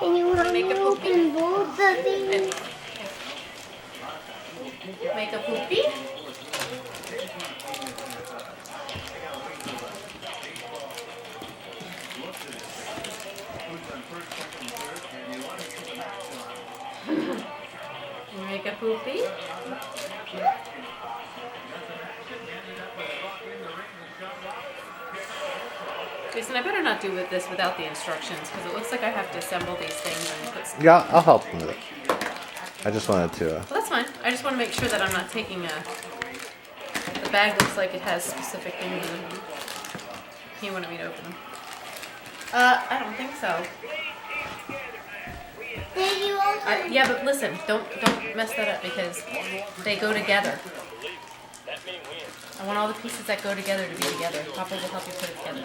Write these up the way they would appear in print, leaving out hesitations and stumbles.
And you want Make a to poopy. open both of these? Make a poopy. Make a poopy. Jason, I better not do with this without the instructions because it looks like I have to assemble these things and put some. Yeah, I'll help with it. I just wanted to. Well, that's fine. I just want to make sure that I'm not taking a. The bag looks like it has specific things in it. He wanted me to open them. I don't think so. Did you open? Yeah, but listen, don't mess that up because they go together. I want all the pieces that go together to be together. Papa will help you put it together.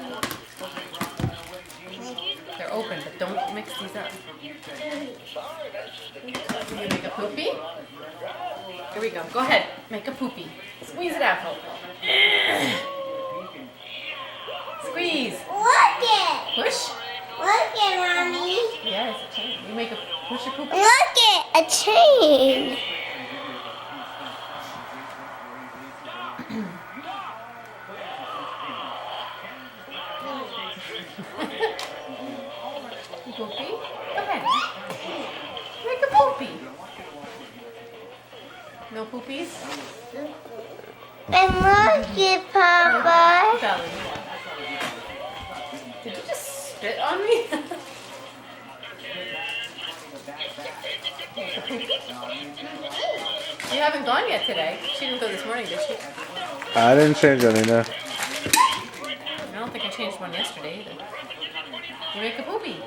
They're open, but don't mix these up. You make a poopy? Here we go. Go ahead. Make a poopy. Squeeze it out. Squeeze. Look it! Push. Look it, Mommy. Yeah, it's a chain. You make a push a poopy. Look it! A chain. Poopy? Go ahead. Make a poopy. No poopies? And look it, Papa. Valerie. Did you just spit on me? You haven't gone yet today. She didn't go this morning, did she? I didn't change any, no. I don't think I changed one yesterday either. You make a poopy.